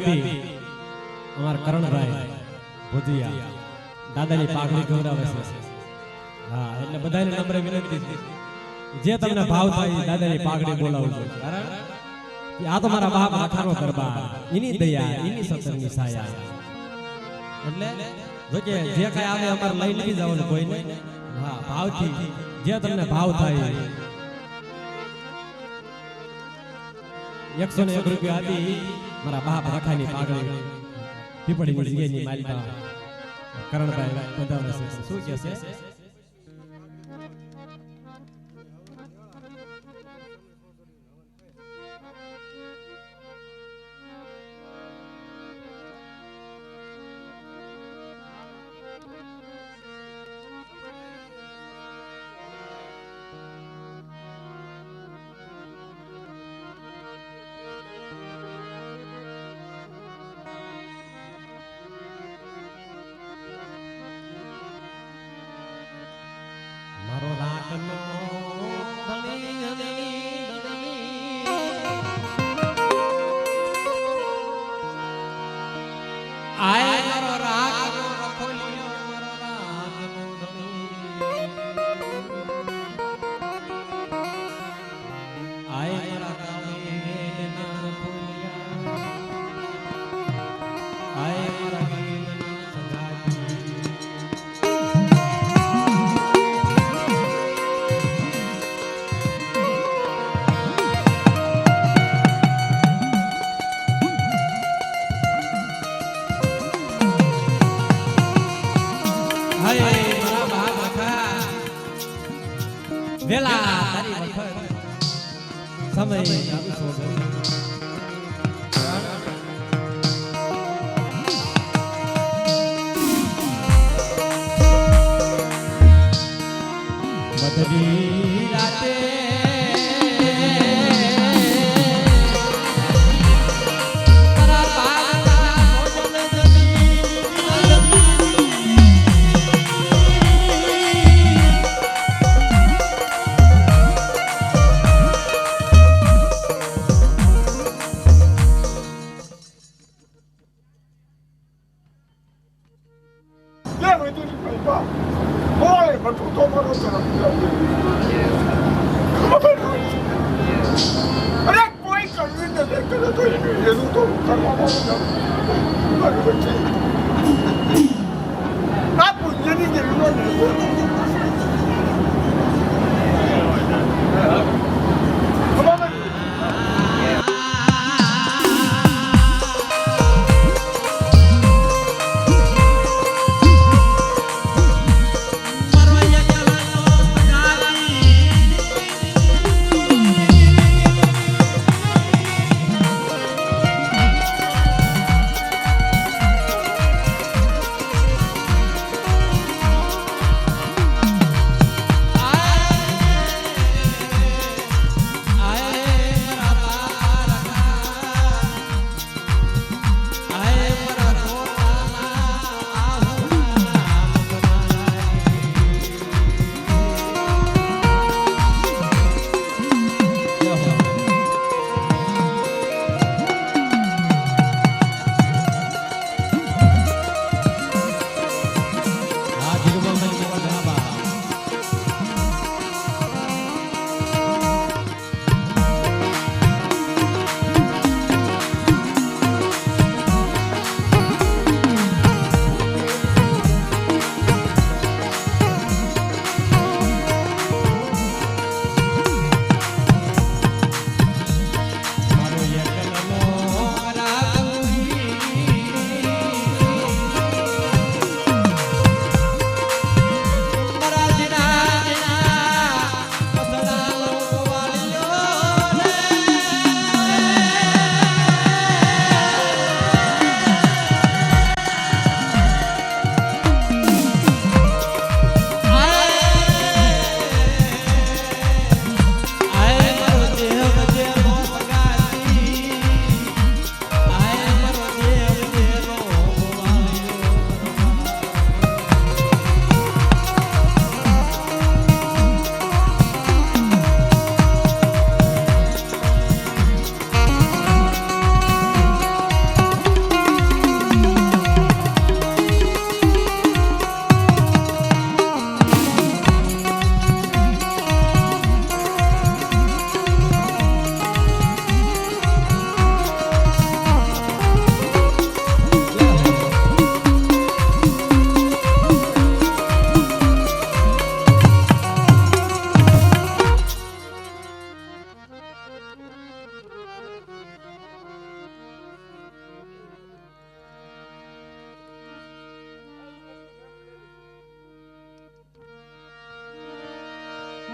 હતી અમાર કરણભાઈ ભુજિયા દાદાની પાઘડી ગૌરાવે છે હા એટલે બધાને નમ્ર વિનંતી છે જે તમને ભાવ થાય દાદાની પાઘડી બોલાવજો કારણ કે આ તો મારા બાપ આખાનો દરબાર એની દયા એની સતરની છાયા એટલે જો કે જે કઈ આવે અમાર લઈ નથી જવાનું કોઈ નહીં હા ભાવથી જે તમને ભાવ થાય 101 રૂપિયા હતી મારા બાપ રખાની પાઘડી પીપળીની જગ્યાની માલિકા કરણભાઈ બંધાવે છે શું કહે છે મારો રાખનો ધણી આય મારો રાખનો રખોલિયો મારો રાખનો ધણી આય મારા કાવેના ફૂલિયા આય મારા વેલા તારી વખત સમય ચાલુ સોગન બદલી રાતે અરે કોઈ કરવી નથી કરે તો એનું તો કરવામાં આ પુણ્યની જરૂર નથી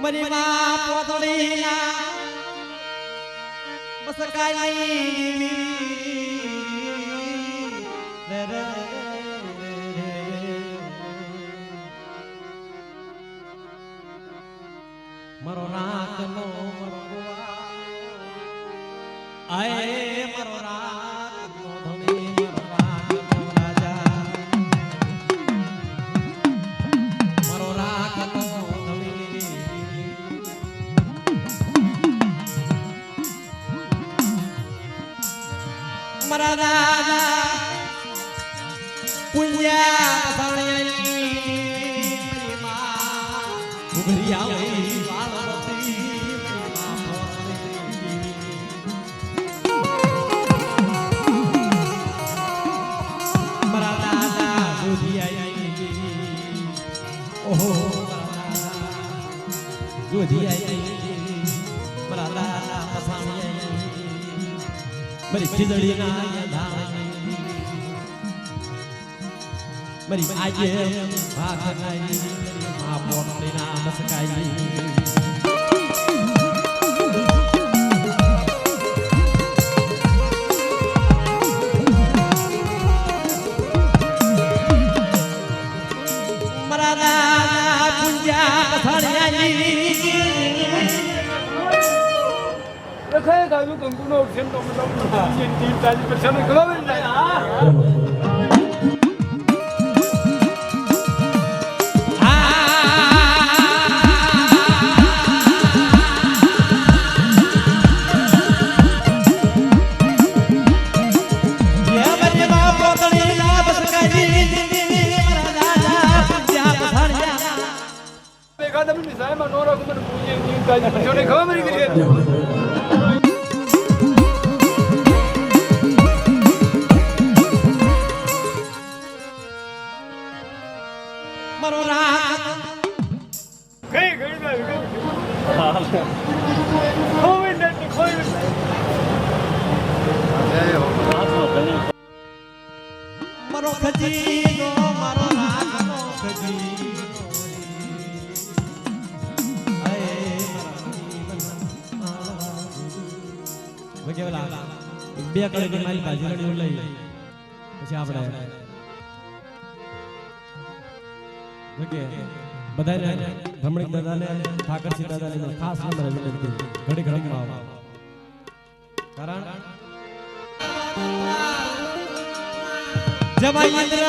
મરી માં પોતડીના બસ કાઈ રે રે મારો રાતનો મરવા આય મારો રાતનો ધણી મારો રાતનો રાજા મારો રાતનો ધણી મારા રાજા પુણ્યા સાણિયાની માં ઉભરિયા મારી ખીજડી ના ધાણી મારી આજે ભાગ નાઈ મા પોટલી ના બસકાઈ મારા દાદા પૂજા પથાણિયાની Saya kalau tunggu option tu macam ni, team tadi bersama kalau saya mana orang tu punya team tadi bersama kalau mereka મારો રાત કઈ કોઈ નથી કોઈ મારો ખજીનો મારો રાતનો ખજીનો બે કડી મારી ભાજી લડી લઈ પછી આપણે બધાને રમણીક દાદાને ઠાકરસિંહ દાદાને ખાસ નંબર વિનંતી ઘડી ઘડીમાં આવો કારણ જવા ઇન્દ્ર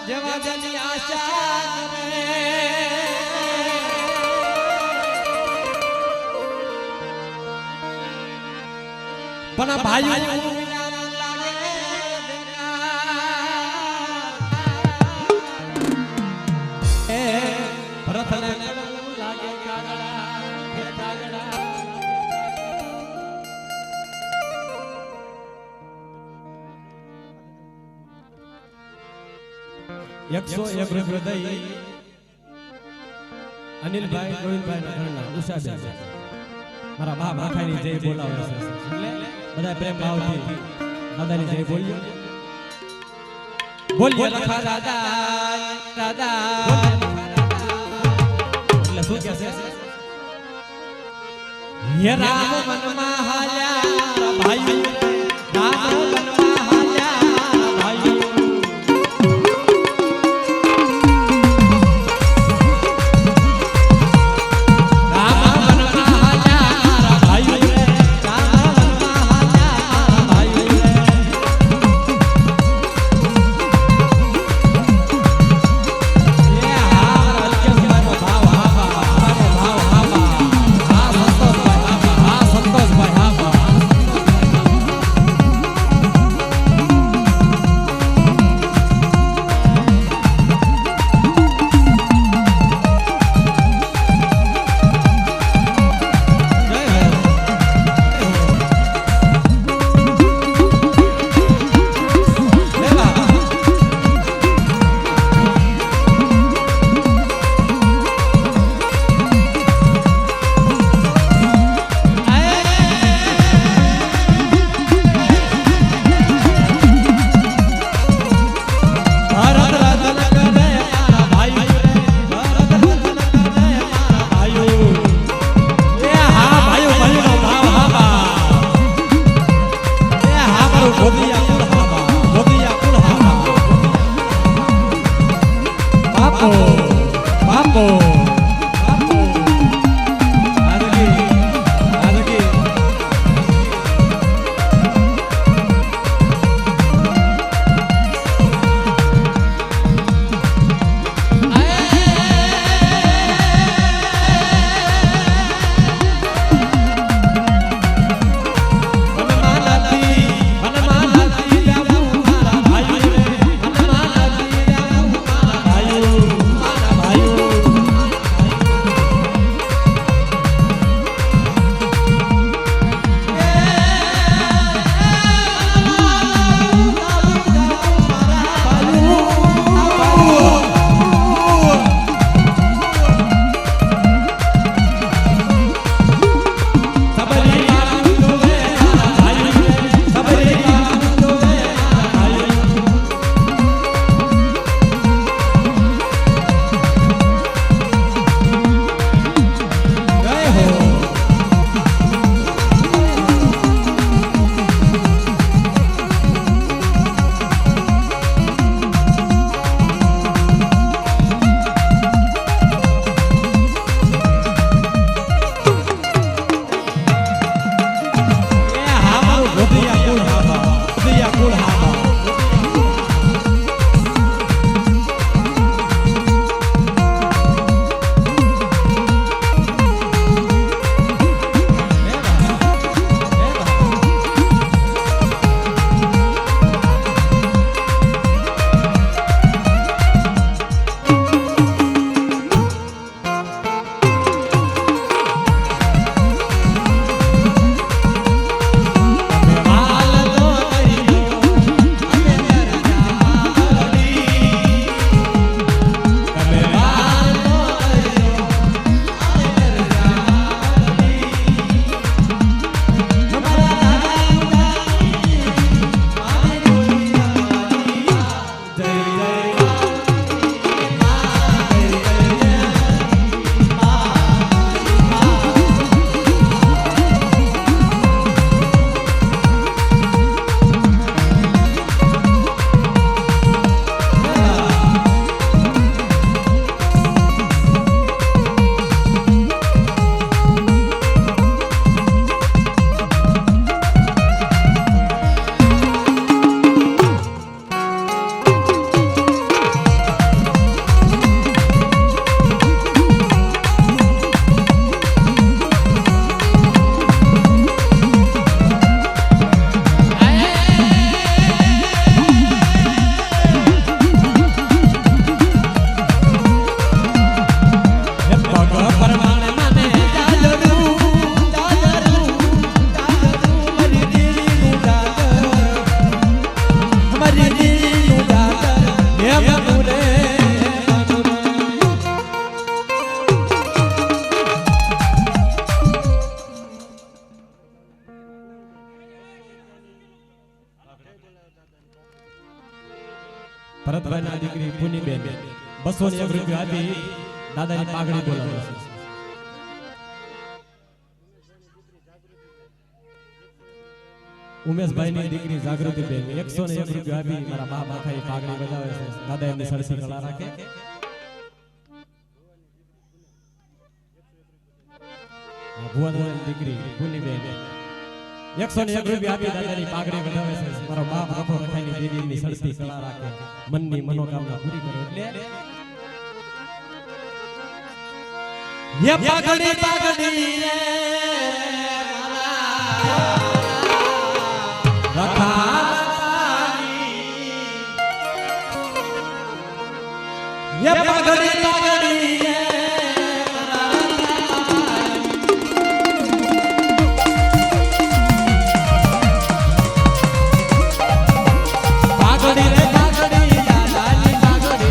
જવા જની આશા કરે પણ ભાઈઓ એકસો એક હૃદય અનિલભાઈ ગોવિંદભાઈ ના ઘરના ઉષાબેન મારા બાપ આખાની જય બોલાવે છે એટલે બધા પ્રેમ ભાવથી દાદાની જય બોલીએ બોલીએ લખા દાદા દાદા એટલે શું કહે છે હે રામ વનમાં હાલ્યા ભાઈ રામ વનમાં હાલ્યા ભાઈ ભરતભાઈ ના દીકરી પુનીબેન 201 રૂપિયા આપી દાદાની પાઘડી બોલાવે છે. ઉમેશભાઈ ની દીકરી જાગૃતિબેન 101 રૂપિયા આપી મારા બા બાખાઈ પાઘડી બજાવે છે. દાદા એમની સરસી કળા રાખે. ભુવાદાની દીકરી પુનીબેન 101 રૂપિયા આપી દાદાની પાઘડી બજાવે છે. મારો બાપ રખો રખાઈની દેવીની સરસી કળા રાખે, મનની મનોકામના પૂરી કરે. એટલે ये पागड़ी पागड़ी रे रखानी ये पागड़ी पागड़ी रे पागड़ी रे पागड़ी दादानी पागड़ी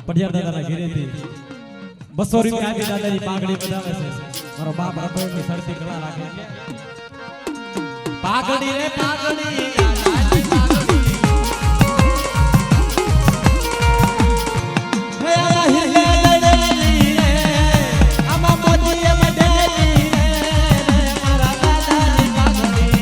પડિયાર દાદાના ઘરેથી 200 રૂપિયા આપી દાદાની પાઘડી બજાવે છે. મારો બાપ રખોની સરસી કળા રાખે. પાઘડી રે પાઘડી દાદાની પાઘડી હે આ હિલે લડેલી રે આમાં મોતી મડેલી રે મારા દાદાની પાઘડી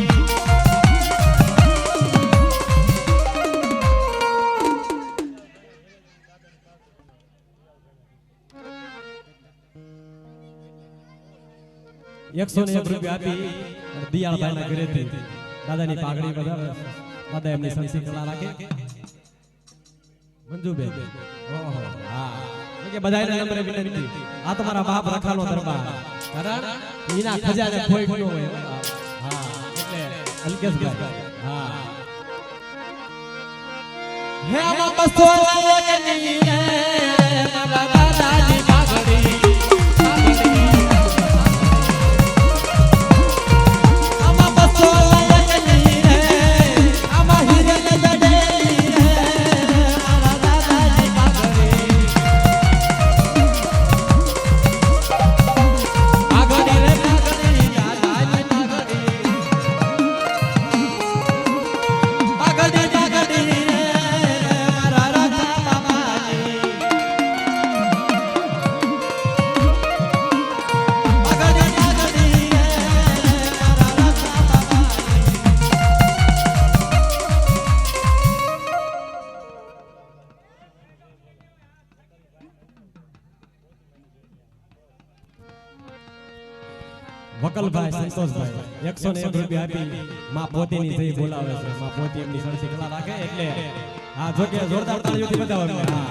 101 રૂપિયા આપી દિયાળભાઈના ઘરેથી દાદાની પાઘડી બજાવે. દાદા એમની સરસી કળા રાખે. મંજુબેન ઓહો હા કે બધાયના નંબરે વિનંતી. આ તમારા બાપ રખાનો દરબાર કારણ એના ખજાને કોઈ ન હોય. હા એટલે અલ્કેશભાઈ હા હે આમાં 201 ની રે મારા દાદાની પાઘડી વકલભાઈ સંતોષભાઈ 101 રૂપિયા આપી માં પોતીની જઈ બોલાવે છે. માં પોતી એમની સરસી કળા રાખે. એટલે હા જો કે જોરદાર તાળીઓથી બતાવો. હા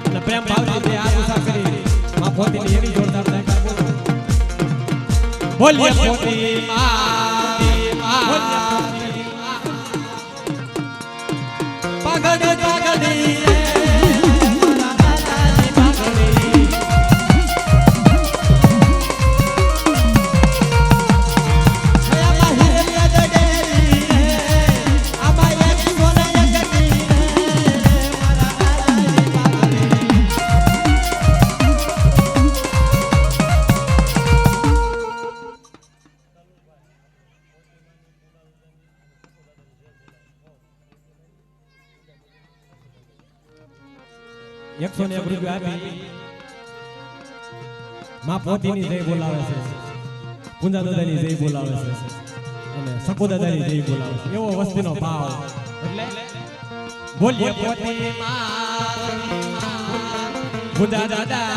અને પ્રેમ ભાવથી જે આ ઉષા કરી માં પોતીની એવી જોરદાર તાળી બોલીએ પોતી પાઘડી પાઘડી ₹101 આપી માં પોતીની જય બોલાવે છે. પૂંજા દાદાની જય બોલાવે છે અને સકો દાદાની જય બોલાવે છે. એવો વસ્તીનો ભાવ. એટલે બોલીએ પોતી માં પૂંજા દાદા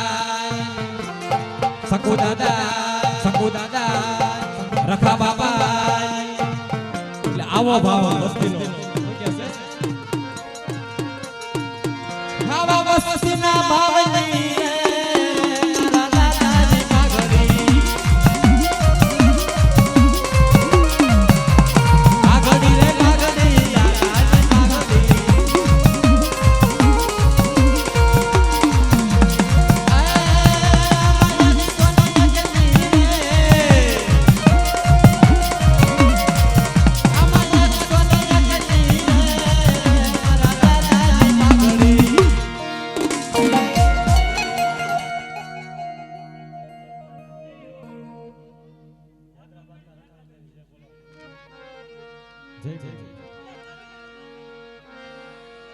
સકો દાદા રખા બાપા. એટલે આવો ભાવ વસ્તીનો. વસ્તીના ભાવની દાદાની પાઘડી પાઘડી રે પાઘડી દાદાની પાઘડી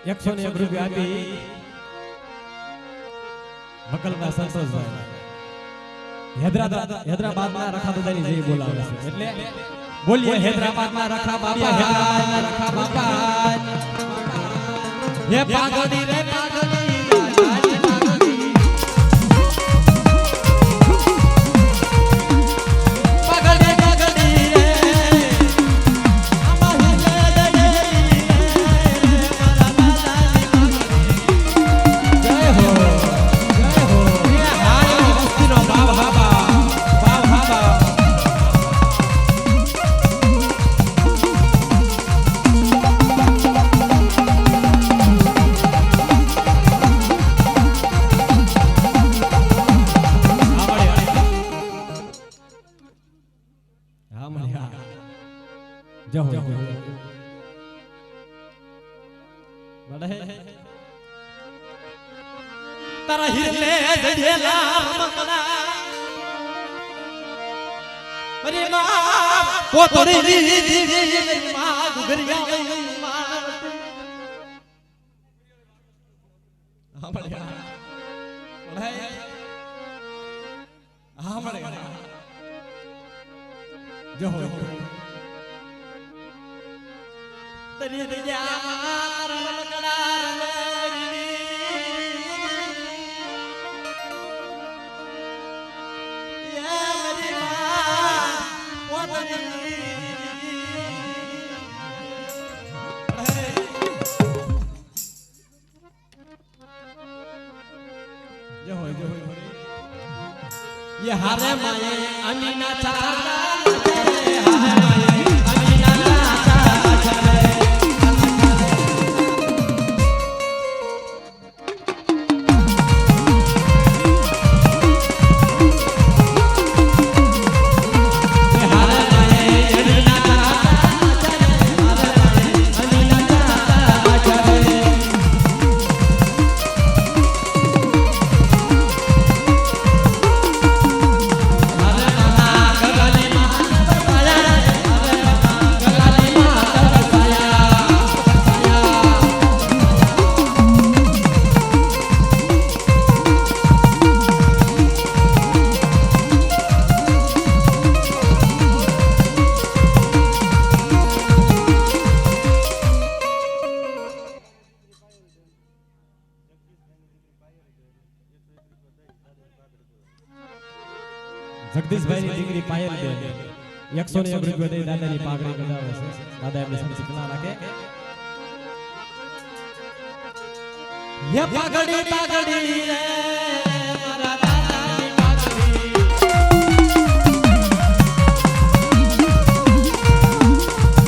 101 રૂપિયા આપી વકલમાં સંતોષભાઈ હૈદરાબાદના રખા દાદાની જય બોલાવે છે એટલે બોલીએ હૈદરાબાદમાં રખા બાપા રખા બાપા હે પાગડી રે પાગડી તારા હિરલે જડેલા મકડા મરી માં પોતરી રી માં ગુગરિયા માં જો તરી દિયા મારા મકડા ये हारे माये अमीना चाचा જગદીશભાઈની દીકરી પાયલ બેન 101 રૂપિયા દઈ દાદાની પાઘડી કઢાવે છે દાદા એમની સંસ્કૃતિ ના રાખે ये पागड़ी पागड़ी रे मारा दादानी पागड़ी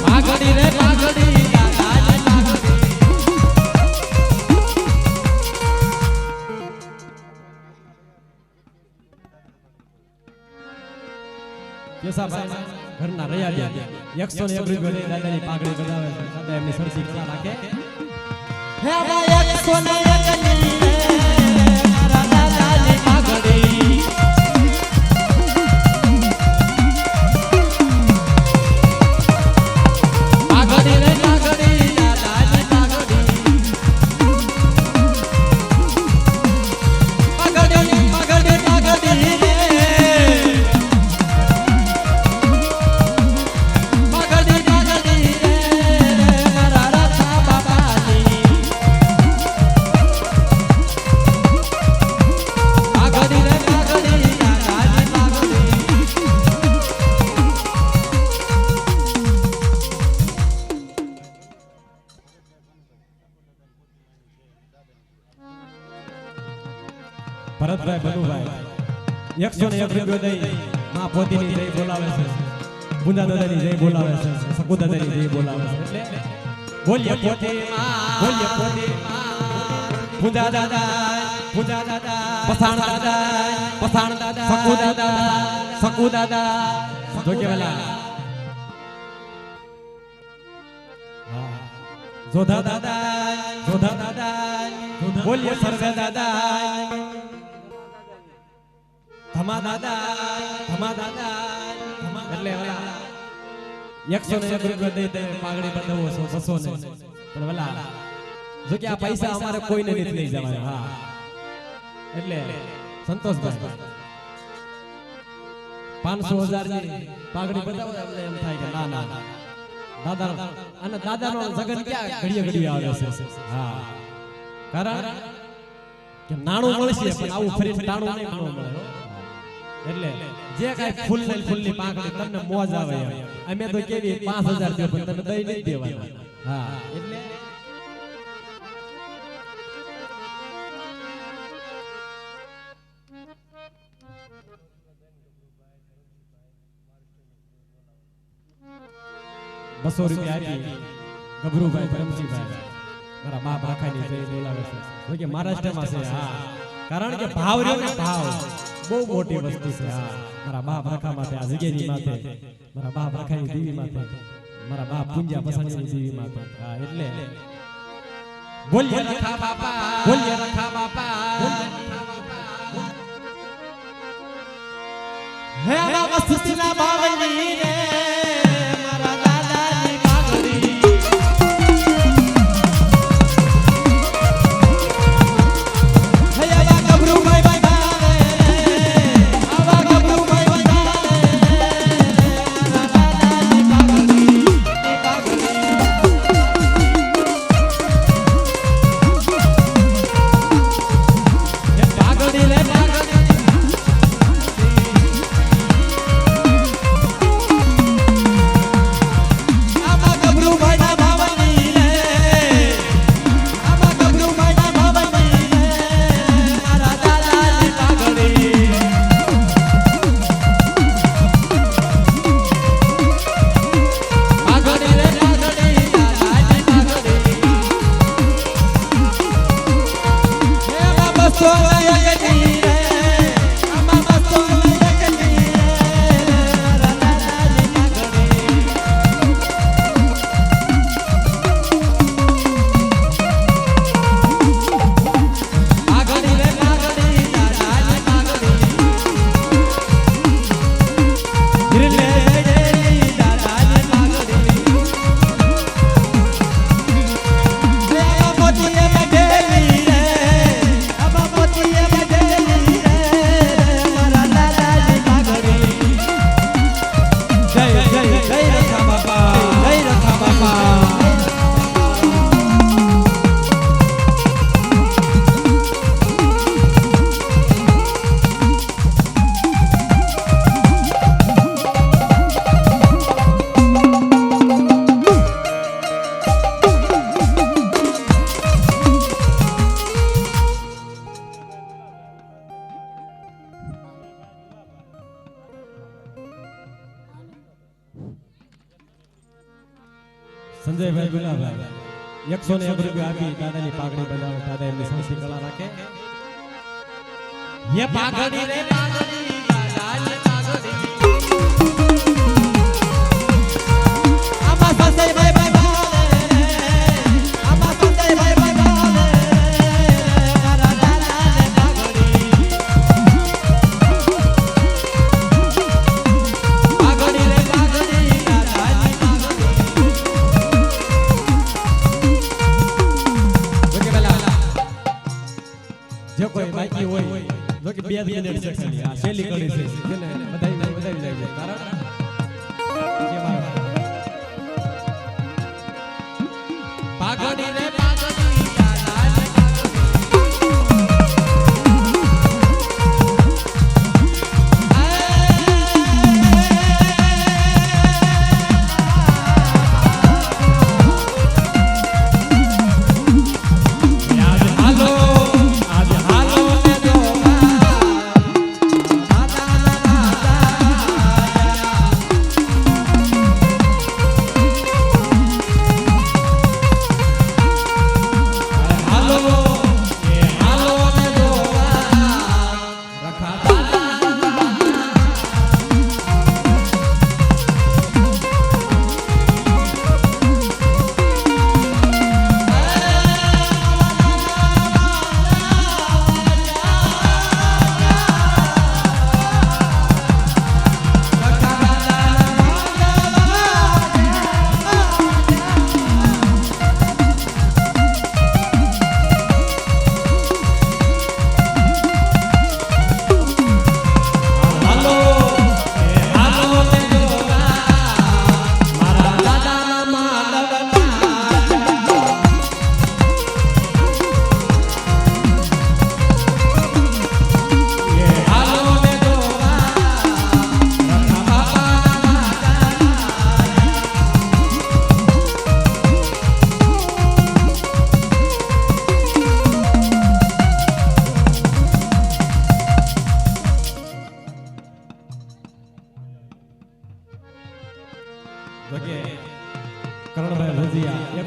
पागड़ी रे पागड़ी दादानी पागड़ी કેસા ભાઈ ઘરના રહ્યા ગયા 101 રૂપિયા દાદાની પાઘડી કઢાવે છે દાદા એમની સરસી કલા રાખે હે ભાઈ 101 ની મારા દાદાની પાઘડી પાઘડી રે પાઘડી દાદાની પાઘડી પાઘડી પાઘડી પાઘડી ભરતભાઈ બનુભાઈ 101 રૂપિયા દઈ માં પોતીની જય બોલાવે છે બુંદા દાદાની જય બોલાવે છે સકુ દાદાની જય બોલાવે છે એટલે બોલીએ પોતી માં બોલીએ પોતી માં બુંદા દાદા પસાણ દાદા સકુ દાદા જો કે વેલા જોધા દાદા બોલીએ સરગા દાદા ધમા દાદા એટલે ઓલા 101 રૂપિયા દઈ દે પાઘડી બતાવો છો 200 ને પણ ઓલા જો કે આ પૈસા અમારે કોઈને નથી લઈ જવાના. હા એટલે સંતોષભાઈ 500,000 ની પાઘડી બતાવો એટલે એમ થાય કે ના ના દાદા અને દાદાનો જગન ક્યાં ઘડીએ ઘડીએ આવે છે. હા કારણ કે નાણું મળશે પણ આવું ફરી ટાણું નહીં મળે. એટલે જે કાંઈ ફૂલની પાઘડી તમને મોજ આવે એમ. અમે તો કેવી 5,000 દે પણ તમે દઈ નહીં દેવાના. હા એટલે ₹200 આપી ગભરુભાઈ પ્રેમજીભાઈ મારા બાપ રાખાની જય બોલાવે છે. જો કે મહારાષ્ટ્રમાં છે. હા કારણ કે ભાવ રહ્યો ને ભાવ બહુ મોટી વસ્તુ છે. હા મારા બાપ રખા માટે આ જગ્યાની માથે મારા બાપ રખાની દેવી માથે મારા બાપ પૂંજા પસાણીની દેવી માથે. હા એટલે બોલીએ રખા બાપા બોલીએ રખા બાપા હે બાબા સુસ્તીના બાવલી રે મારા દાદાની પાઘડી હે આવા ગભરુભાઈ બતાવે આવા ગભરુભાઈ બતાવે મારા દાદાની પાઘડી પાઘડી રે પાઘડી સંજયભાઈ ગુલાભાઈ 101 રૂપિયા આપી દાદાની પાઘડી બનાવે. દાદા એમની સંસ્કૃતિ કલા રાખે. ये पाघड़ी रे पाघड़ी दादानी पाघड़ी आमा संजय भाई भाई भाले आमा संजय भाई भाई भाले मारा दादानी पाघड़ी पाघड़ी रे पाघड़ी दादानी पाघड़ी जो कोई बाकी હોય જો કે 2 મિનિટ છે ખાલી આ શેલી કરી છે જેને બધાઈ જાય કારણ કે મારા પાઘડી રે પાઘડી દાદાની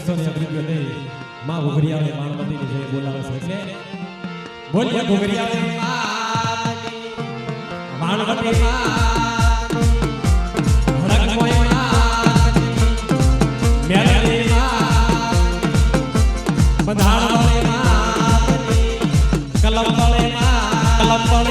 101 રૂપિયા દઈ માં ઘોઘરિયાળે માણવતીની જય બોલાવે છે એટલે બોલીએ ઘોઘરિયાળે માણવતી હડકમોય મેલડી બંધાણ વાળે કલમ વાળે